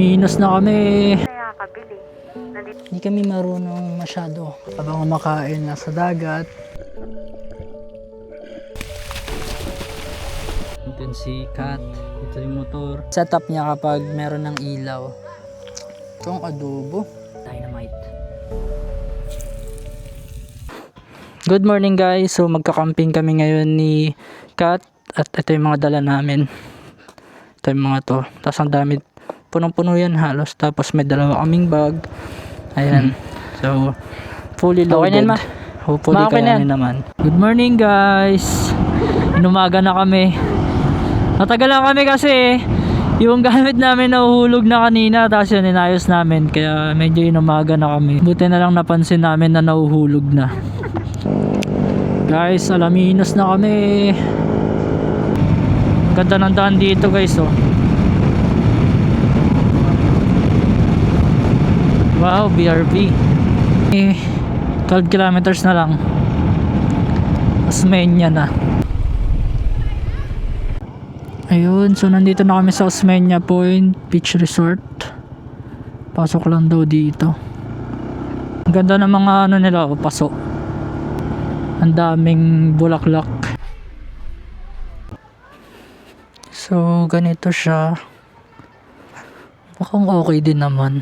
Minus na kami. Kaya kabili. Hindi kami marunong masyado habang kumakain na sa dagat. Ito yung sikat. Ito yung motor. Setup niya kapag meron ng ilaw. Itong adobo. Dynamite. Good morning guys. So magka-camping kami ngayon ni Kat. At ito yung mga dala namin. Ito yung mga to. Tapos ang dami. Punong-puno yan halos. Tapos may dalawa kaming bag. Ayan. So, fully loaded. Hopefully kayanin naman. Good morning guys. Inumaga na kami. Matagal na kami kasi yung gamit namin nahuhulog na kanina. Tapos yun, inayos namin. Kaya medyo inumaga na kami. Buti na lang napansin namin na nahuhulog na. Guys, alaminos na kami. Ganda ng daan dito guys, oh. Wow, BRB. 12 kilometers na lang. Osmeña na. Ayun, so nandito na kami sa Osmeña Point Beach Resort. Pasok lang daw dito. Ang ganda ng mga ano nila, pasok. Ang daming bulaklak. So, ganito siya. Mukhang okay din naman.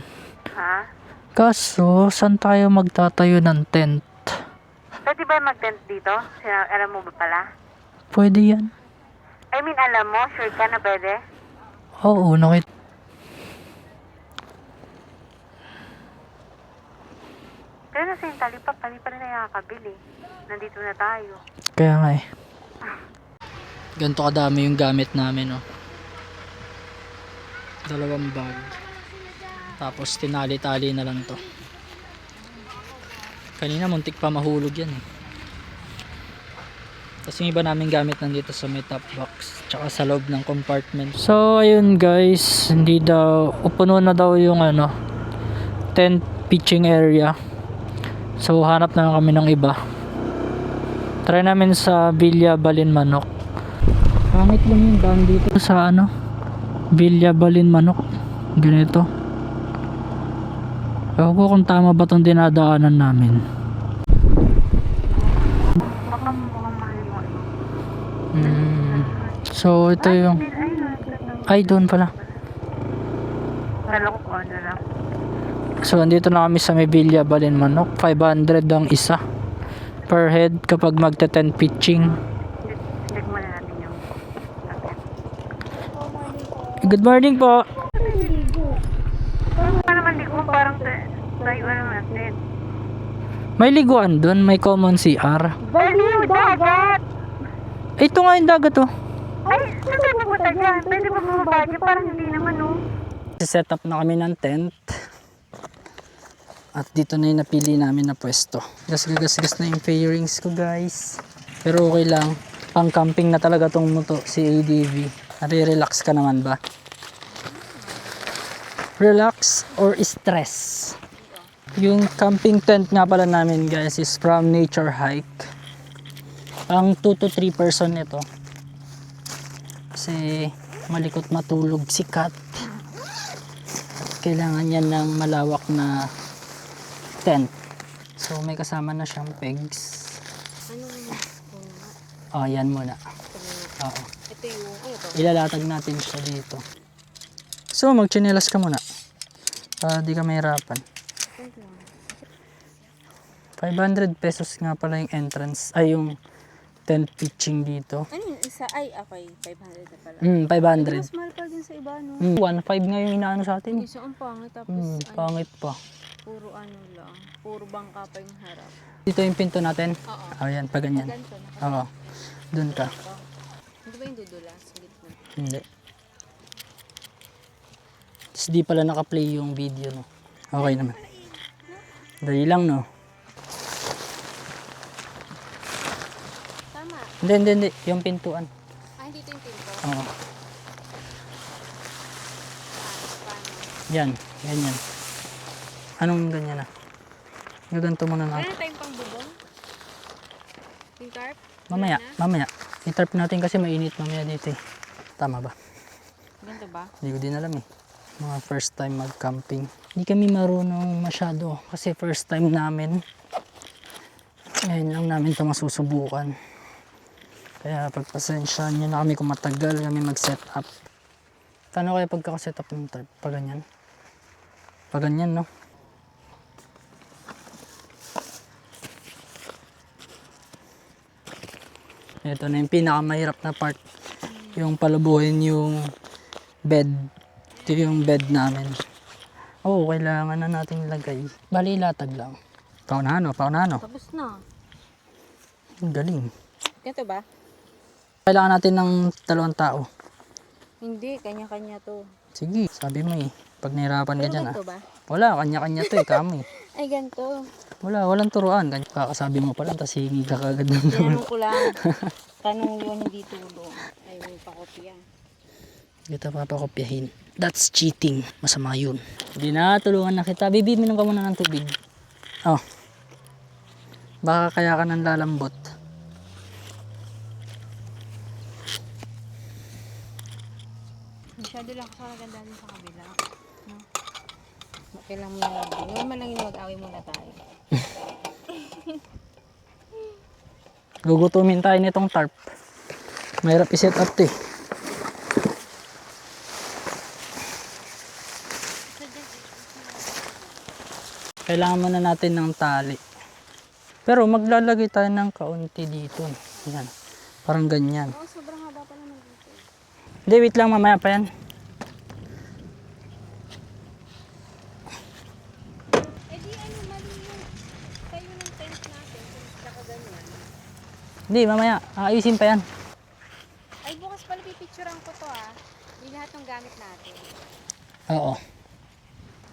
Ha? Kaso, saan tayo magtatayo ng tent? Pwede ba mag-tent dito? Alam mo ba pala? Pwede yan. I mean, alam mo? Sure ka na pwede? Oo, nakita. Pero nasa yung talipap, pa rin na nakakabili. Nandito na tayo. Kaya nga eh. Ganito kadami yung gamit namin, oh. 2 bag. Tapos tinali-tali na lang to. Kanina muntik pa mahulog yan eh. Tapos yung iba namin gamit nandito sa may top box. Tsaka sa loob ng compartment. So ayun guys. Hindi daw. Puno na daw yung ano. Tent pitching area. So hanap na kami ng iba. Try namin sa Villa Balin Manok. Pangit lang yung daan dito sa ano. Villa Balin Manok. Ganito. Ewan ko kung tama ba itong dinadaanan namin. Baka mukhang mahal mo. So ito yung... Ay, doon pala. Kala ko ano lang. So andito na kami sa may Villa Balin Manok. 500 ang isa per head kapag magte-tent pitching. Check muna natin yung Good morning po. Parang naman ligo, parang tayo ano natin. May liguan doon, may common CR. Baliw, dagat! Ito nga yung dagat, oh. Ay, saan tayo pupunta dyan? Pwede ba bumaba dyan? Parang hindi naman, oh. Set up na kami ng tent. At dito na yung napili namin na pwesto. Gas na yung fairings ko guys. Pero okay lang. Pang camping na talaga tong moto, si ADV. Nare-relax ka naman ba? Relax or stress? Yung camping tent nga pala namin guys is from Nature Hike. Ang 2 to 3 person ito. Kasi malikot matulog si Kat. Kailangan yan ng malawak na tent. So may kasama na siyang pegs. Oh, yan muna. Oo. Ito yung, ano to? Ilalatag natin siya dito. So magchinelas ka muna. Di ka mahirapan. 500 pesos nga pala yung entrance. Ay yung tent pitching dito. Ano yung isa? Ay, okay. 500 na pala. 500. Mas mahal pa din sa iba, no? 1.5 nga yung inaano sa atin. Isa ang pangit, tapos Pangit pa. puro ano lang. Puro bangka pa yung harap. Dito yung pinto natin. Oo. Oh, yan, pa ganyan. Ganito, Oo. Doon ka. Hindi ba yung dudulas? Gitna. Hindi. Tapos di pala naka-play yung video, no? Okay naman. Dali lang, no? Tama. Hindi. Yung pintuan. Ah, dito yung pinto. Oo. Paano? Yan. Ganyan. Anong ganyan na? Gaganto muna na. Meron tayong pang bubong? Yung tarp? Mamaya. I-tarp natin kasi mainit mamaya dito eh. Tama ba? Ganito ba? Hindi ko din alam eh. Mga first time mag-camping. Hindi kami marunong masyado kasi first time namin. Ngayon lang namin ito masusubukan. Kaya pagpasensyahan nyo na kami kung matagal kami mag-set up. Paano kaya pagkakaset up ng tarp? Pag ganyan? Pag ganyan, no? Ito na yung pinakamahirap na part. Yung palubuhin yung bed. Ito yung bed namin. Oo, kailangan na natin ilagay. Bali, latag lang. Paunano. Tapos na. Ang galing. Ganito ba? Kailangan natin ng 2 tao. Hindi, kanya-kanya to. Sige, sabi mo eh. Pag nahirapan ka dyan ganito ba? Wala, kanya-kanya to eh, kami. Ay, ganito. Walang turuan. Kakasabi mo pa lang, tapos hingi ka kagad ng Tinanong ko lang. Tanong yun, hindi tulong. Ay, may pakopya. Kita papakopyahin. That's cheating. Masama yun. Hindi na, tulungan na kita. Bibi, minom ka muna ng tubig. Oh. Baka kaya ka nang lalambot. Masyado lang kasi maganda din sa kabila. No? Okay lang muna lang. Normal lang yung mag-away muna tayo. Gugutumin tayo nitong tarp. Mahirap i-set up to eh. Kailangan muna natin ng tali. Pero maglalagay tayo ng kaunti dito. Yan. Parang ganyan. Oo, sobrang haba pa naman dito. Hindi, wait lang, mamaya pa yan. Eh di ano, mali yung kayo ng tent natin kung nakaganyan. Hindi, mamaya. Ayusin pa yan. Ay, bukas pala pipicturean ko to ah. Yung lahat ng gamit natin. Oo.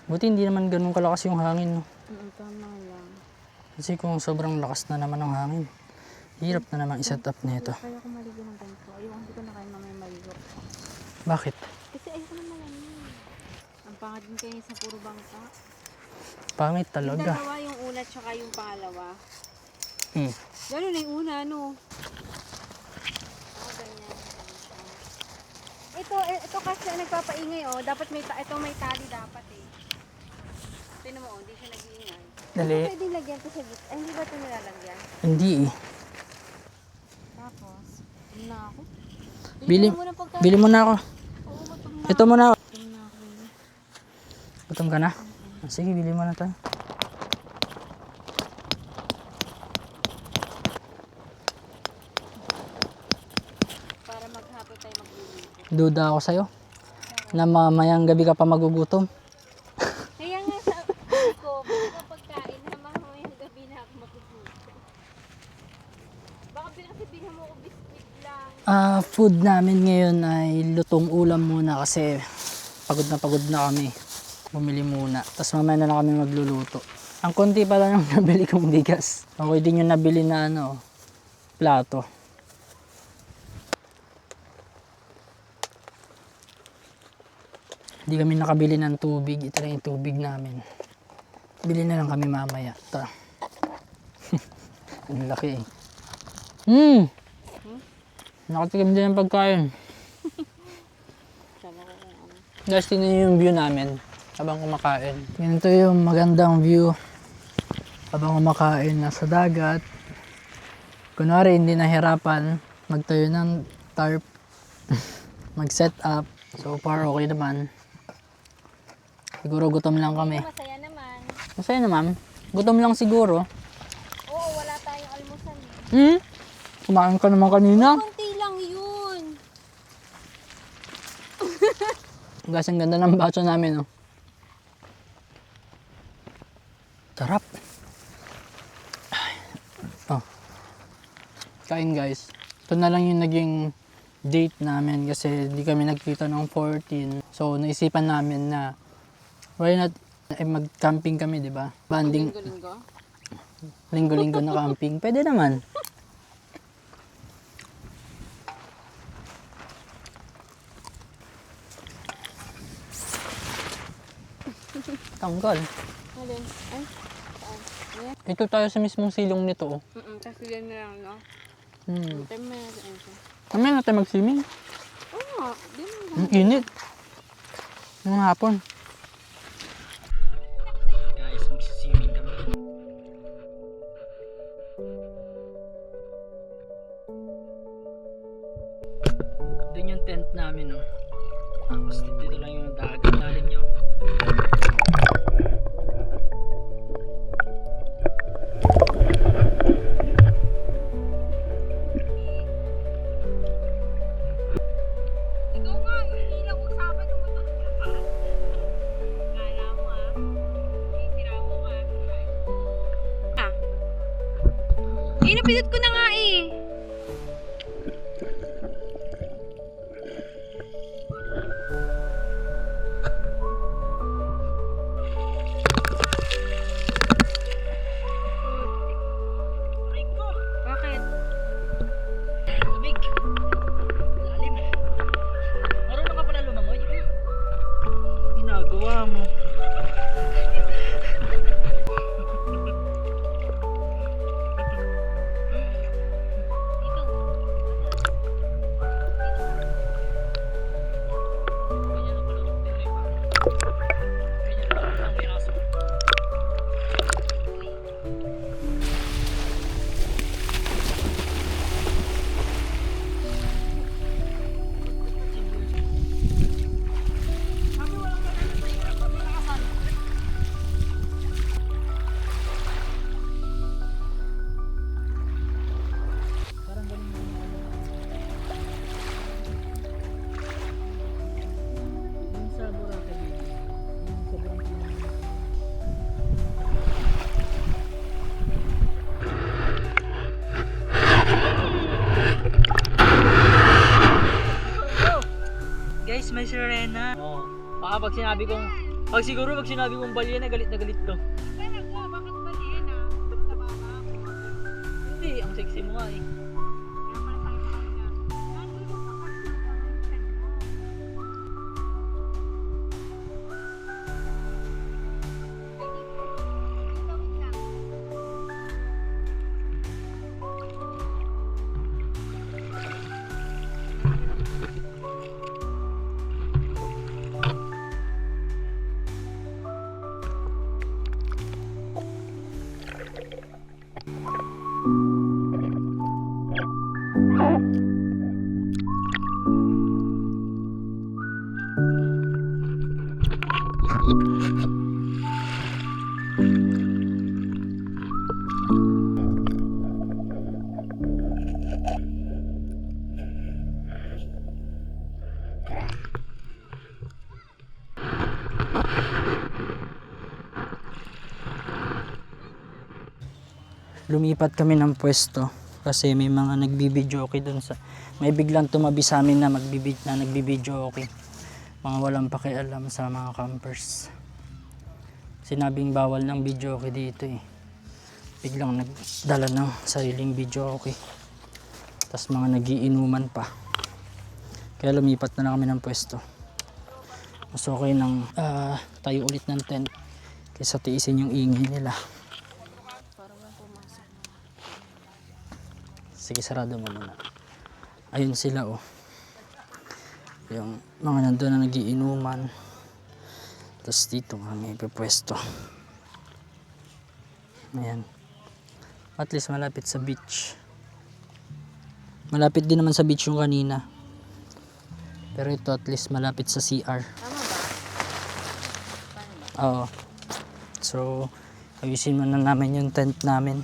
Buti hindi naman ganun kalakas yung hangin. No? Tama lang. Kasi kung sobrang lakas na naman ng hangin, hirap na naman i-set up nito. Kaya ako maligo ng ganito. Ayoko, hindi ko na kaya mamaya maligo. Bakit? Kasi ayoko na malamig. Ang pangad din kayo sa puro bangka. Pangit Yung talaga. dalawa, yung una tsaka yung pangalawa. Hmm. Lalo na yung una, ano? Ganyan. Ito kasi nagpapaingay, oh. Dapat ito may tali dapat, eh. Tignan mo, oh, hindi siya nag-iingay. Dali. Pwede lagyan to sa gitna. Ay, hindi ba ito nilalagyan? Hindi eh. Tapos, ano na ako? Bili, mo ng pagkain. bili mo na ako. Oo, gutom na. Ito muna. Gutom na ako. Gutom ka na? Sige, bili mo na tayo. Para maghapon tayo magluluto. Duda ako sa'yo. Na mamayang gabi ka pa magugutom. Kaya nga sa ko, bili ka pagkain na mamayang gabi na ako magluluto. Baka kasi bilhan mo ko biscuit lang. Food namin ngayon ay lutong ulam muna kasi pagod na kami. Bumili muna. Tapos mamaya na lang kami magluluto. Ang konti pa lang yung nabili kong bigas. Okay din yung nabili na plato. Hindi kami nakabili ng tubig. Ito lang yung tubig namin. Bili na lang kami mamaya. Ito. Ang laki eh. Nakatikim din ng pagkain. Sana ko kung ano. Guys, tingnan nyo yung view namin habang kumakain. Ganito yung magandang view habang kumakain nasa dagat. Kunwari hindi nahirapan magtayo ng tarp, mag-set up. So far okay naman. Siguro gutom lang kami. Masaya naman. Masaya naman. Gutom lang siguro. Oo, wala tayong almusal. Kumain ka naman kanina. Konti lang yun. Guys, ang ganda ng bacho namin. Sarap. Kain guys. Ito na lang yung naging date namin kasi di kami nagkita ng 14. So naisipan namin na why not mag-camping kami, di ba? Banding Linggo-linggo. linggo-linggo na camping. Pwede naman. Tanggal. Alin? Ay, saan? Ayan. Ito tayo sa mismong silong nito. Kasi yan na lang, no? Tayo mo yan sa Kami na tayo mag-swimming. Oo nga, di mo Ang init. Nung hapon. Guys, magsisimming kami. Doon yung tent namin, no. Tapos dito lang yung dagat. Dalim nyo. Ikaw nga, hindi lang usapan yung motor ka pa. Kala mo titira mo ka. Napindot ko na nga eh. Bakit? Lamig. Lalim. Marunong ka pala lumangoy. Ginagawa mo. Guys, may sirena. Oo. Baka pag siguro pag sinabi kong balyena, galit na galit to. Talaga, bakit ba diyan Nababa ako. Hindi, ang sexy mo nga eh. Kaya pala tayo kanina. Nandun mo pa kasi yung pamilisan mo. Dito, wait lang. Lumipat kami ng pwesto kasi may mga nagbibideo okay dun sa may biglang tumabi sa amin na nagbibideo okay, mga walang pakialam sa mga campers. Sinabing bawal ng video okay dito eh, biglang nagdala ng sariling video okay, tas mga nagiinuman pa, kaya lumipat na lang kami ng pwesto. Mas okay nang tayo ulit ng tent kaysa tiisin yung ingay nila. Sige, sarado mo muna. Ayun sila oh. Yung mga nandun na nagiinuman. Tapos dito kami pupwesto. Ayan. At least malapit sa beach. Malapit din naman sa beach yung kanina. Pero ito at least malapit sa CR. Tama ba? Paano ba? Oo. So, ayusin muna namin yung tent namin.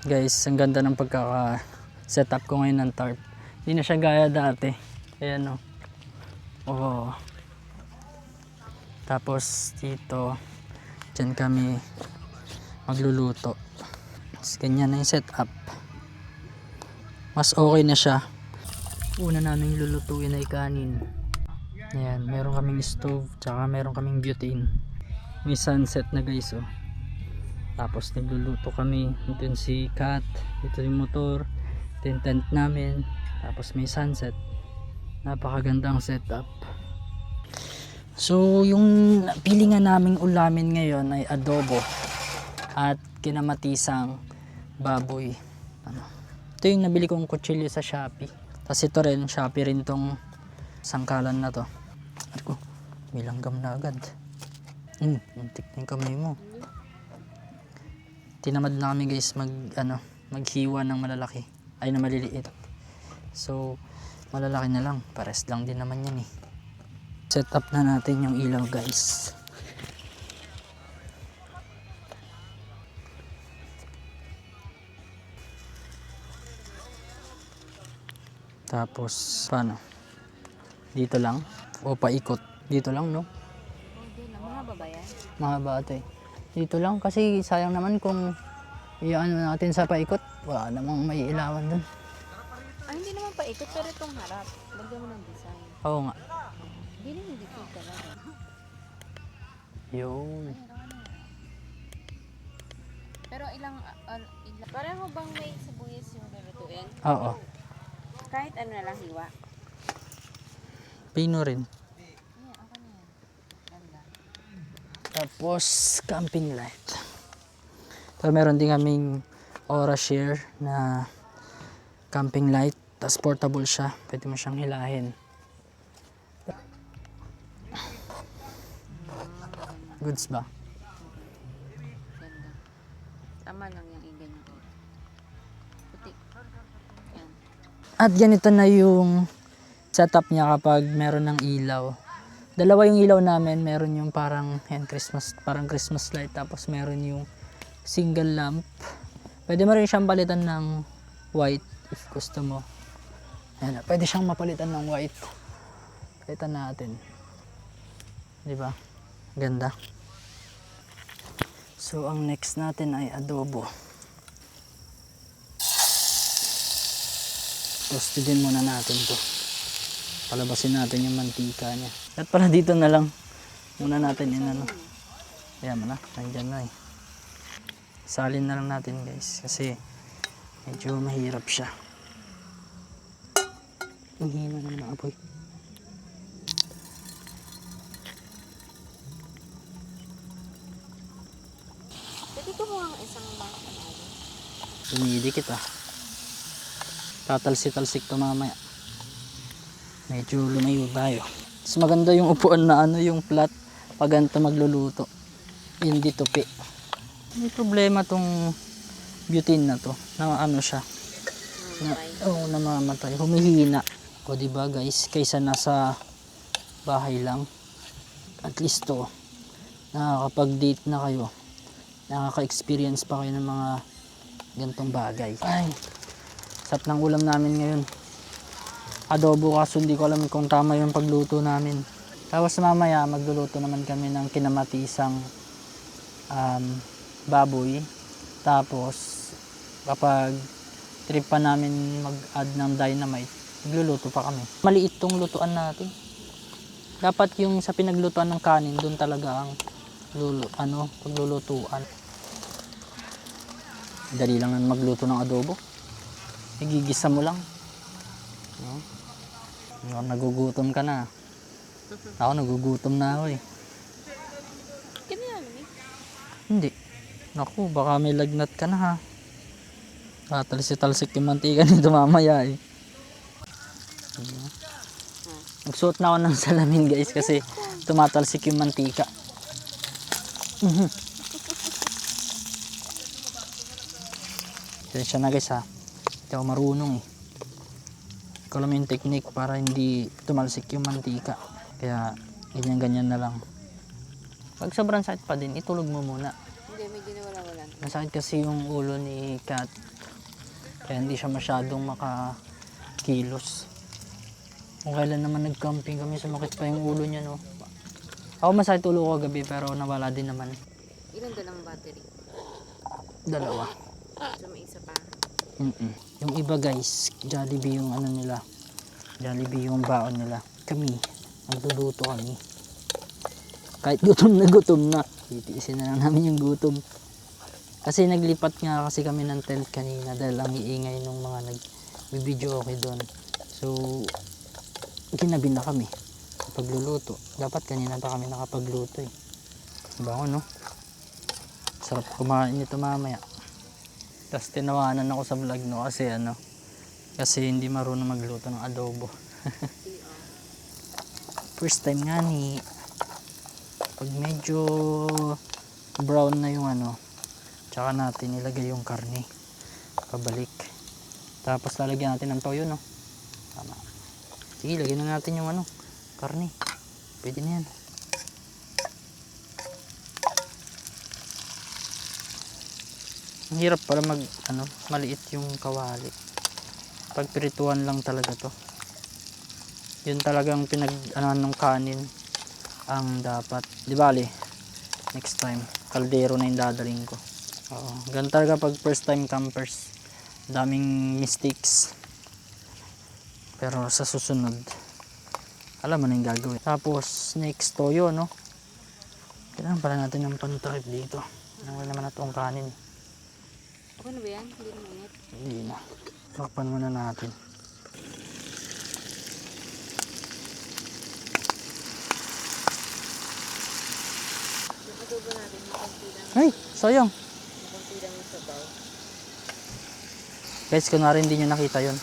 Guys, ang ganda ng pagkaka-setup ko ngayon ng tarp. Hindi na siya gaya dati. Ayan o. Oh. Tapos dito, dyan kami magluluto. Tapos ganyan na yung setup. Mas okay na siya. Una naming lulutuin ay kanin. Ayan, meron kaming stove, tsaka meron kaming butane. May sunset na guys oh. Tapos nagluluto kami, ito yung si Kat, ito yung motor, ito yung tent namin, tapos may sunset. Napakagandang setup. So yung pili nga naming ulamin ngayon ay adobo at kinamatisang baboy. Ito yung nabili kong kutsilyo sa Shopee. Tapos ito rin, Shopee rin tong sangkalan na to. May langgam na agad. Muntik na yung kamay mo. Tinamad na kami guys maghiwa ng malalaki. Ay na maliliit. So, malalaki na lang. Pares lang din naman yan eh. Set up na natin yung ilaw guys. Tapos, paano? Dito lang? O paikot? Dito lang, no? Hindi na, mahaba ba yan? Mahaba ito eh. Dito lang kasi sayang naman kung iano natin sa paikot. Wala namang may ilawan dun. Ah, hindi naman paikot, pero itong harap. Lagyan mo ng design. Oo nga. Hindi naman dito talaga. Yun. Pero ilang, pareho bang may sibuyas yung lulutuin? Oo. Kahit ano na lang hiwa. Pino rin. Yeah, ako na yan. Ganda. Tapos, camping light. So, meron din kaming Aura Share na camping light. Tapos, portable siya. Pwede mo siyang hilahin. Goods ba? Ganda. Tama lang yung igan ko. Puti. Yan. At ganito na yung setup niya kapag meron ng ilaw. Dalawa yung ilaw namin. Meron yung parang Christmas light. Tapos meron yung single lamp. Pwede mo rin siyang palitan ng white if gusto mo. Ayan, pwede siyang mapalitan ng white. Palitan natin. Di ba? Ganda. So, ang next natin ay adobo. Toastin muna natin to. Palabasin natin yung mantika niya. At pala dito na lang. Muna natin inano. Ayan mo na. Nandyan na eh. Salin na lang natin guys. Kasi medyo mahirap siya. Ang hina naman ang apoy. Pwede ko mo ang isang bangka na rin. Dumidikit ah. Tatalsik-talsik to mamaya. Medyo lumayo tayo. Mas maganda yung upuan na yung flat pag ganito magluluto. Yung ditupi. May problema tong butane na to. Na siya. Namamatay. Humihina. O diba guys, kaysa nasa bahay lang. At least to, nakakapag-date na kayo. Nakaka-experience pa kayo ng mga gantong bagay. Ay, sarap ng ulam namin ngayon. Adobo kaso hindi ko alam kung tama yung pagluto namin. Tapos mamaya magluluto naman kami ng kinamatisang baboy. Tapos kapag trip pa namin mag-add ng dynamite, magluluto pa kami. Maliit tong lutuan natin. Dapat yung sa pinaglutuan ng kanin, doon talaga ang paglulutuan. Dali lang na magluto ng adobo. Igigisa mo lang. No? Nagugutom ka na. Ako nagugutom na ako eh. Ganyan eh. Hindi. Naku, baka may lagnat ka na ha. Talsik-talsik yung mantika nito mamaya eh. Nagsuot na ako ng salamin guys kasi tumatalsik yung mantika. Siya na guys ha. Hindi ako marunong eh. Ikaw lang yung technique para hindi tumalsik yung mantika. Kaya ganyan-ganyan na lang. Pag sobrang sakit pa din, itulog mo muna. Hindi, medyo nawala-wala. Masakit kasi yung ulo ni Kat. Kaya hindi siya masyadong makakilos. Kung kailan naman nag-camping kami, sumakit pa yung ulo niya no. Ako masakit ulo ko gabi pero nawala din naman. Ilan dalang battery? 2. So may isa pa. Yung iba guys, Jollibee yung nila. Jollibee yung baon nila. Kami, nagluluto kami. Kahit gutom na. Titiisin na lang namin yung gutom. Kasi naglipat nga kasi kami ng tent kanina dahil ang iingay nung mga nag-video okay doon. So, ginabi na kami pagluluto. Dapat kanina pa kami nakapagluto eh. Bango no? Sarap kumain nito mamaya. Tapos tinawanan ako sa vlog no kasi hindi marunong magluto ng adobo. First time nga ni Pag medyo brown na yung ano, tsaka natin ilagay yung karne. Pabalik. Tapos lalagyan natin ng toyo, no? Tama. Sige, lagyan na natin yung ano, karne. Pwede na yan. Ang hirap pala mag, ano, maliit yung kawali. Pagprituan lang talaga to. Yun talagang pinag-anuhan ng kanin ang dapat. Di bali, next time, kaldero na yung dadaling ko. Oo, ganun talaga pag first time campers. Daming mistakes. Pero sa susunod, alam mo na yung gagawin. Tapos, next toyo, no? Kailangan pala natin ng pan-trip dito. Wala naman na itong kanin. Okay na ba yan? Hindi na mainit. Hindi na. Takpan muna natin. Yung adobo natin, yung konti lang. Ay, sayang. Yung konti lang yung sabaw. Guys, kunwari hindi nyo nakita yon.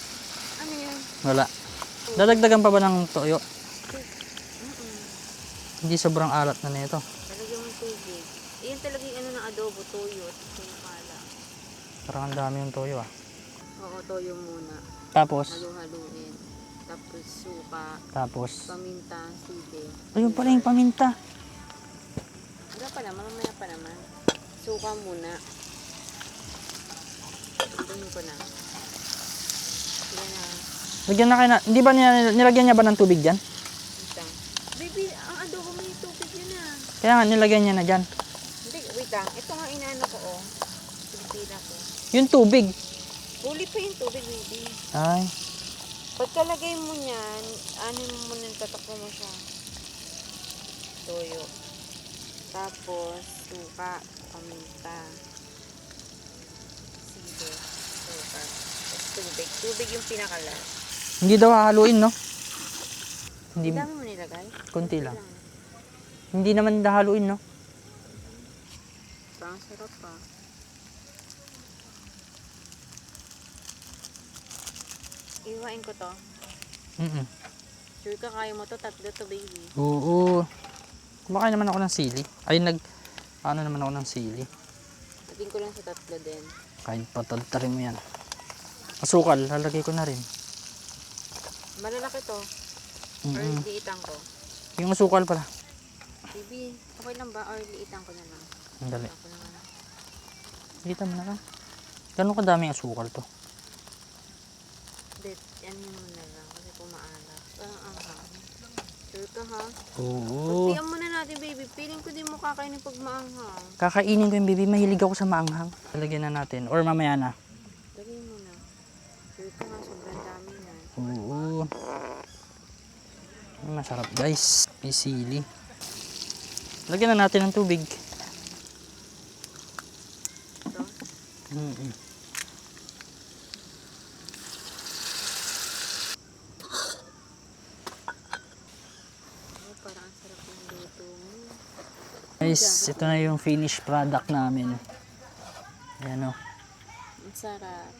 Ano yun? Wala. Dadagdagan pa ba ng toyo? Mm-mm. Hindi sobrang alat na nito. Talagyan mo tubig. Iyan talaga yung ano ng adobo, toyo at sinukala. Parang ang dami yung toyo ah. Oo, toyo muna. Tapos, Halo-haluin. Tapos suka, tapos. paminta, sili. Ayun pala yung paminta. Wala pa naman, mamaya pa naman. Suka muna. Tunin ko na. Yan na. Lagyan na kayo na, hindi ba nilagyan niya ba ng tubig dyan? Wait lang. Baby, ang adobo may tubig yun ah. Kaya nga, nilagyan niya na dyan. Hindi, wait lang. Ito nga inaano ko oh. Pilipina ko. Yung tubig. Huli pa yung tubig, baby. Ay, Pagkalagay mo niyan, ano mo muna, tatakbo mo siya. Toyo. Tapos, suka, paminta, sili, suka. Tapos tubig. Tubig yung pinakalas. hindi daw hahaluin, no? Hindi, Ang dami mo nilagay? konti lang. Hindi naman hahaluin, no? Parang sarap pa. Iwain ko to. Mm-mm. Sure ka kaya mo to, tatlo to baby. Oo. Kumakain naman ako ng sili. Ay, ano naman ako ng sili. Sabihin ko lang sa tatlo din. Kain patadtarin mo yan. Asukal, lalagay ko na rin. Malalaki to. Or Mm-mm. liitan ko. Yung asukal pala. Baby, okay lang ba? Or liitan ko na lang. Ang dali. Ako na nga. Kita mo na lang. Gano'ng kadaming asukal to? Bet, yan mo na lang. Kasi pumaalat. Parang anghang. Sure ka ha? Oo. Pagpian muna natin baby. Feeling ko di mo kakainin pag maanghang. Kakainin ko yung baby. Mahilig ako sa maanghang. Lalagyan na natin. Or mamaya na. Lagay mo na. Sure ka ha? Sobrang dami na. Oo. Masarap guys. May sili. Lagyan na natin ng tubig. Ito. Mm-mm. Oh, parang ang sarap yung luto mo. Guys, ito na yung finished product namin. Ayan o. Ang sarap.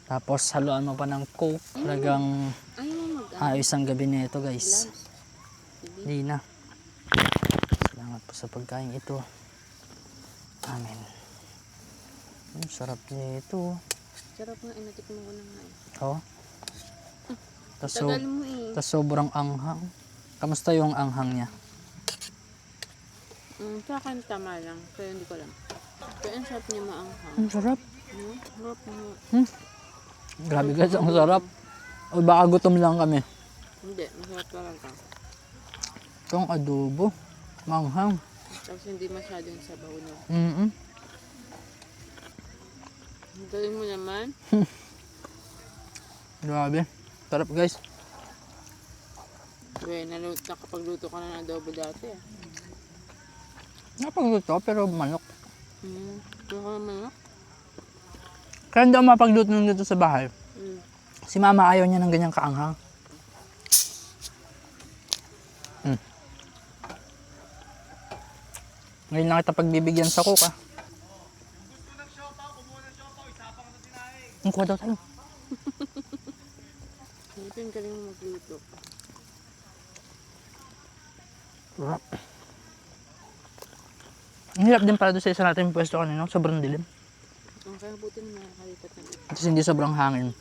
Tapos haluan mo pa ng coke. Talagang Ayaw mo ayos ang gabi na ito guys. gloves. Baby. Hindi na. Salamat po sa pagkain ito. Amen. Sarap nito. Sarap nga. Inatikman ko na nga eh. Oh. Tas, Tagal mo eh. tas sobrang anghang. Kamusta yung anghang niya? Sa akin tama lang. Kaya hindi ko lang. Kaya ang sarap niya maanghang. Ang sarap. No? Sarap mo. Grabe guys, ang sarap. O baka gutom lang kami. Hindi. Masarap talaga. Itong adobo. Manghang. Tapos hindi masyadong sabaw no. Mm-mm. Ang galing mo naman. Grabe. Sarap guys. Nakapagluto ka na ng adobo dati ah. Napagluto pero manok. Ano ka naman no? Kaya hindi ako mapagluto ng dito sa bahay. Si mama ayaw niya ng ganyang kaanghang. Ngayon lang kita pagbibigyan sa coke ah. Ang kuha daw tayo. Ito yung galing mo magluto. Sarap. Ang hirap din pala doon sa isa natin pwesto kanina, sobrang dilim. Ang kaya buti na nakakalipat na. Tapos hindi sobrang hangin.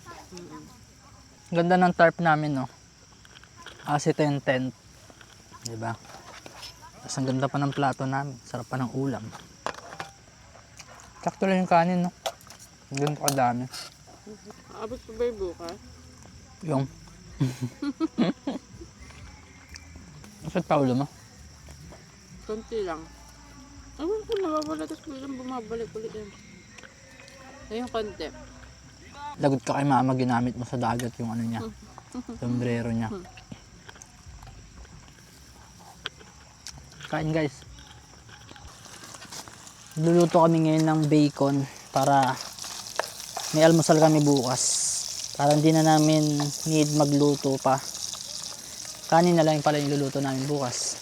Ganda ng tarp namin, no? Kasi ito yung tent. Diba? Tapos ang ganda pa ng plato namin. Sarap pa ng ulam. Sakto lang yung kanin, no? Ganito kadami. Abot pa ba yung bukas? Yung. Masat pa ulo mo? Konti lang. Ewan ko, nawawala tapos biglang bumabalik ulit yan. Ayun, konti. Lagot ka kay mama, ginamit mo sa dagat yung ano niya. Sombrero niya. Kain guys. Luluto kami ngayon ng bacon para may almusal kami bukas. Para hindi na namin need magluto pa. Kanin na lang pala yung luluto namin bukas.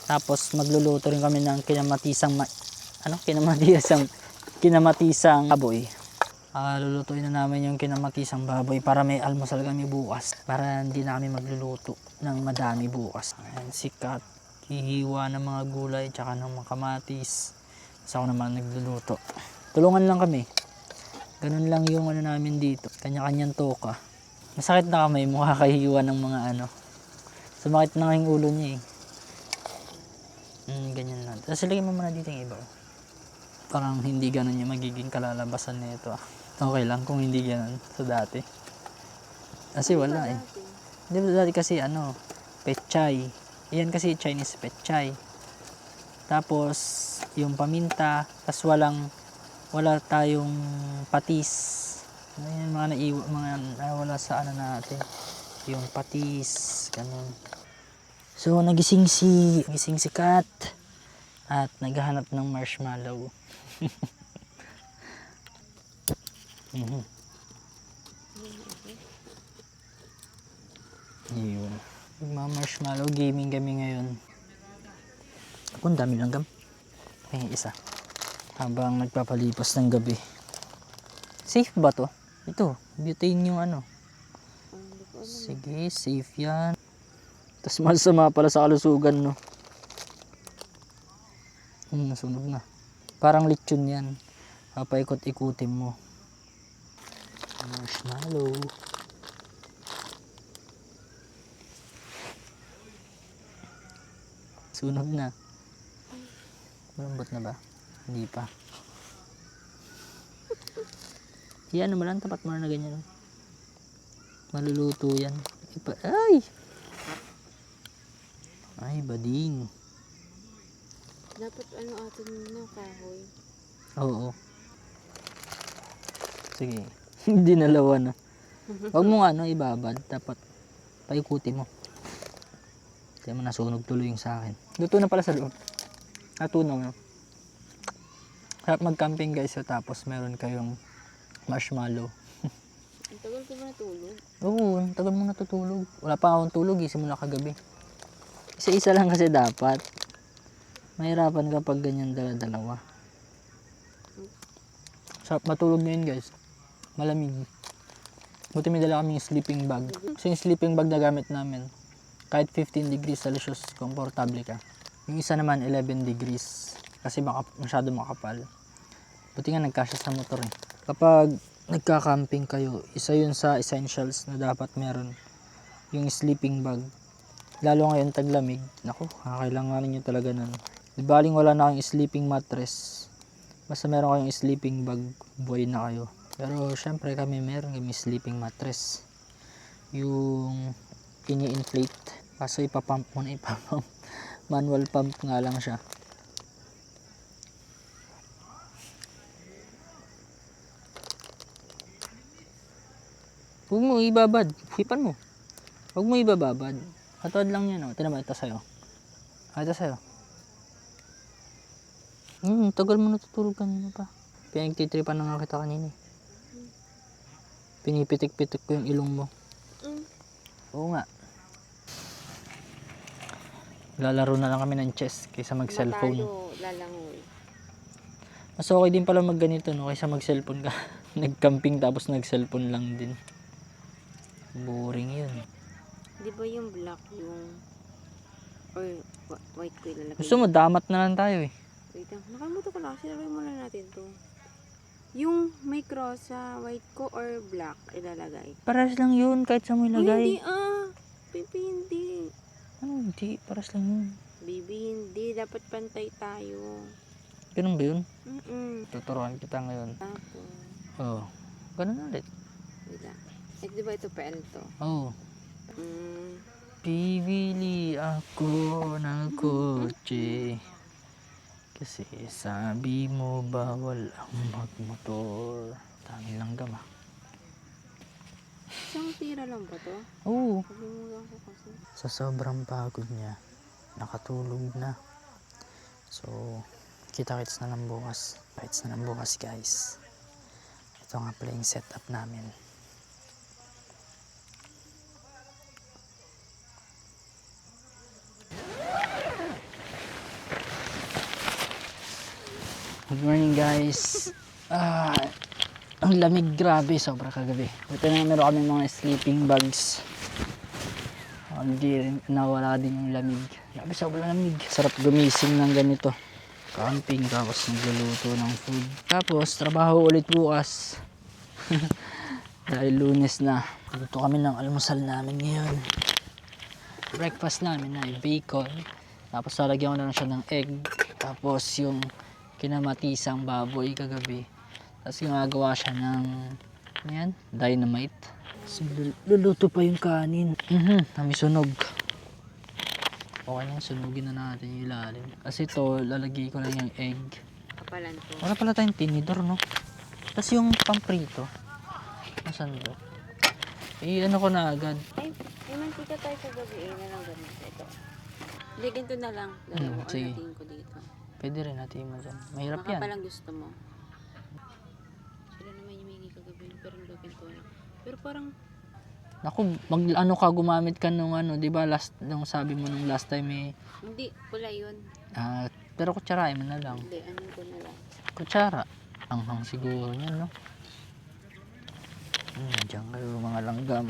Tapos magluluto rin kami ng kinamatisang baboy. Lulutuin na namin yung kinamatisang baboy para may almusal kami bukas. Para hindi na kami magluluto ng madami bukas. Ayan, sikat. Hihiwa ng mga gulay tsaka ng mga kamatis. Tapos ako naman nagluluto. Tulungan lang kami. Ganun lang yung ano namin dito. Kanya-kanyang toka. Masakit na kamay mo kakahiwa ng mga ano. Sumakit na nga yung ulo niya eh. Ganyan lang. Tapos ilagay mo muna dito yung iba. Parang hindi ganun yung magiging kalalabasan nito. Okay lang kung hindi ganun sa dati. Kasi wala eh. Di ba dati kasi ano, pechay. Yan kasi Chinese pechay. Tapos yung paminta, tapos wala tayong patis. Ayun, mga wala sa ano natin. Yung patis, ganun. So nagising si Kat at naghahanap ng marshmallow. Yun. Marshmallow gaming kami ngayon. Ako, ang dami lang gam. May isa. Habang nagpapalipas ng gabi. Safe ba to? Ito, butane yung ano. Sige, safe yan. Tapos masama pala sa kalusugan, no? Nasunog na. Parang lechon yan. Papaikot-ikutin mo. Marshmallow. Sunog na. Malambot na ba? Hindi pa. Yan, mo lang. Tapat mo na ganyan. Maluluto yan. Ay! Ay, bading. Dapat ano atin na kahoy. Oo. Sige. Hindi nalawa na. Huwag mo nga ibabad. Dapat paikuti mo. Kaya mo nasunog tuloy yung sa akin. Luto na pala sa loob. Natunaw na. Harap mag-camping guys. So, tapos meron kayong marshmallow. Ang tagal ko ba natulog? Oo, ang tagal mo natutulog. Wala pa akong tulog. Simula kagabi. Isa-isa lang kasi dapat. Mahirapan kapag ganyan dala-dalawa. Sarap matulog na yun guys. Malamig. Buti may dala kaming sleeping bag. So yung sleeping bag na gamit namin, kahit 15 degrees Celsius, komportable ka. Yung isa naman 11 degrees. Kasi masyado makapal. Buti nga nagkasya sa motor eh. Kapag nagka-camping kayo, isa yun sa essentials na dapat meron. Yung sleeping bag. Lalo ngayon taglamig. Naku, kakailanganin nyo talaga nun. Di baling wala na kayong sleeping mattress. Basta meron kayong sleeping bag, buhay na kayo. Pero syempre kami meron kami sleeping mattress. Yung ini-inflate. Kaso ipapump mo na ipapump. Manual pump nga lang siya. Huwag mo ibabad. Hipan mo. Huwag mo ibababad. Katawad lang yan. Oh. Tignan mo, ito sa'yo. Ito sa'yo. Tagal mo natutulog kanina pa. Pinagtitripan na nga kita kanina. Pinipitik-pitik ko yung ilong mo. Oo nga. Lalaro na lang kami ng chess kaysa mag-cellphone. Matalo, lalangoy. Mas okay din pala mag-ganito, no? Kaysa mag-cellphone ka. Nag-camping tapos nag-cellphone lang din. Boring yun. Di ba yung black yung... Or white ko ilalagay? Gusto mo, damat na lang tayo eh. Wait lang, pala, sinabay muna natin to. Yung may cross sa white ko or black ilalagay. Paras lang yun, kahit sa mo Uy, hindi ilagay. Pipi, hindi. Ano, hindi. Paras lang yun. Bibi, hindi. Dapat pantay tayo. Ganun ba yun? Tapos, Kita ngayon. Oo. Ganun ulit. wait lang. Di ba ito PL to? Oo. Mm, Bibili ako ng kotse. Kasi sabi mo bawal ang magmotor. Dami lang gama. isang tira lang ba to? Oo. Kalimutan ko kasi. Sa sobrang pagod niya, nakatulog na. So, kita-kits na lang bukas. Kits na lang bukas, guys. Ito nga pala yung setup namin. Good morning, guys. Ang lamig, grabe, sobra kagabi. Buti na meron kami mga sleeping bags. Hindi rin nawala din yung lamig. Grabe, sobrang lamig. Sarap gumising ng ganito. Camping, tapos nagluluto ng food. Tapos, trabaho ulit bukas. Dahil Lunes na. Luto kami ng almusal namin ngayon. Breakfast namin ay bacon. Tapos, lalagyan ko na lang siya ng egg. Tapos, yung kinamatisang baboy kagabi. Tapos, ginagawa siya ng ano yan? Dynamite. So, luluto pa yung kanin. May sunog. Okay na, sunugin na natin yung ilalim. Kasi ito, lalagay ko lang yung egg. Kapalan to. Wala pala tayong tinidor, no? Tapos yung pamprito. Nasaan to? Ano ko na agad. Ay, may mantika tayo sa gabi. Na lang ganun. Ito. Hindi, ganito na lang. Dalawa sige. natin ko dito. Pwede rin natin mo dyan. Mahirap Baka yan. palang gusto mo. Sila naman yung mingi kagabi. Pero ganito na. Pero parang, Naku, ano ka, gumamit ka nung ano, di ba nung sabi mo nung last time hindi, pula yun. pero kutsarain mo na lang. Hindi, ano ko na lang. Kutsara. Anghang siguro yan, no? Diyan kayo mga langgam.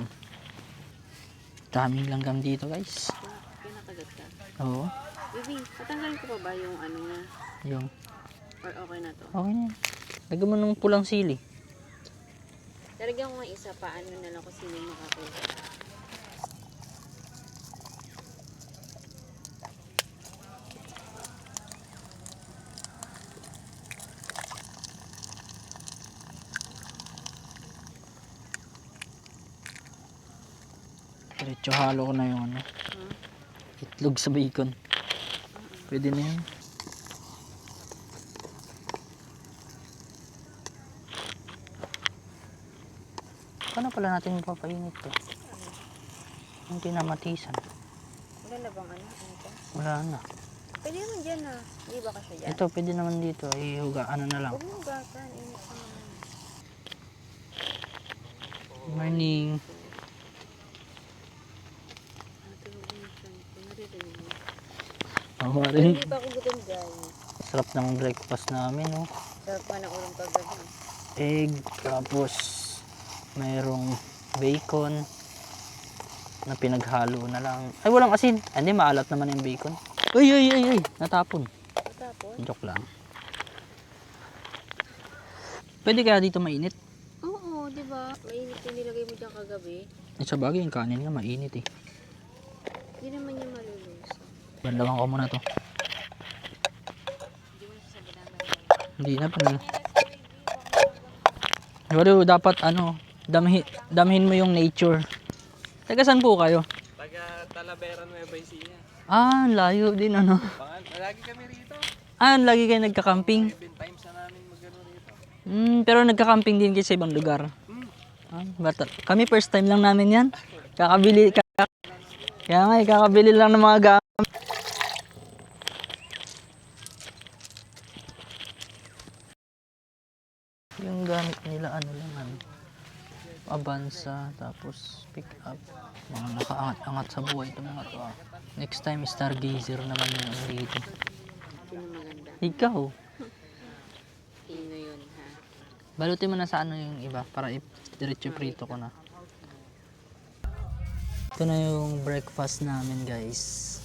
Daming langgam dito, guys. Kinakagat ka. Oo. Baby, patanggalin ko pa ba yung ano niya? Yung, Or okay na to? okay na yan. Lagyan mo ng pulang sili. Talagyan ko nga isa pa, ano na lang kung sino yung makakuha. Diretso halo ko na yung ano. Itlog sa bacon. Pwede na yan. Paano pala natin mapapainit to? Hindi na matisan. Wala na bang ano? Ano to? Wala na. Pwede naman dyan ah. Hindi ba kasi dyan? Ito, pwede naman dito. Ihuga, ano na lang. Huwag mo gatan. Init ka naman. Good morning. Natulog mo yung son ko. Naririnig mo. Ako Pero rin. hindi pa ako gutom dyan. Sarap ng breakfast namin, no? Sarap pa ng ulam kagabi. Egg, tapos mayroong bacon na pinaghalo na lang. Ay, walang asin. Hindi, maalat naman yung bacon. Ay, natapon. Tapos? Joke lang. Pwede kaya dito mainit? Oo, di ba? Mainit yung nilagay mo dyan kagabi. Sa bagay, yung kanin nga mainit eh. Hindi naman yung malulusa. Banlawan ko muna to. Hindi mo nasasabihan na. Hindi na pa na. Pero dapat ano, damhin mo yung nature. Taga saan po kayo? Taga Talavera, Nueva Ecija. Ang layo din ano. Lagi kami rito. Lagi kayo nagka-camping. 7 times na namin magano rito. Pero nagka-camping din kayo sa ibang lugar. Kami first time lang namin yan. Kaya nga kakabili lang ng mga gamit. Yung gamit nila ano lang ano. Avanza, tapos pick up. Mga nakaangat-angat sa buhay itong mga to. Next time stargazer naman yung ano dito. Sino maganda? Ikaw. Sino yun ha? Balutin mo na sa ano yung iba para diretso prito ko na. Ito na yung breakfast namin, guys.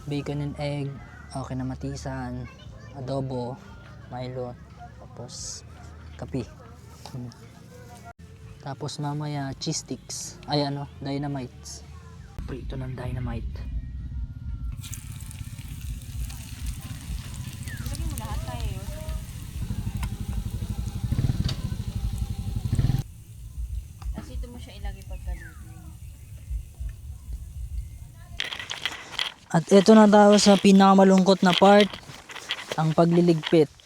Bacon and egg, okay na matisan, adobo, Milo, tapos kape. Tapos mamaya cheese sticks. Ay dynamites. Prito ng dynamite. Lagyan mo lahat tayo. Tapos ito mo siya ilagay pagkaluto. At ito na tayo sa pinakamalungkot na part, ang pagliligpit.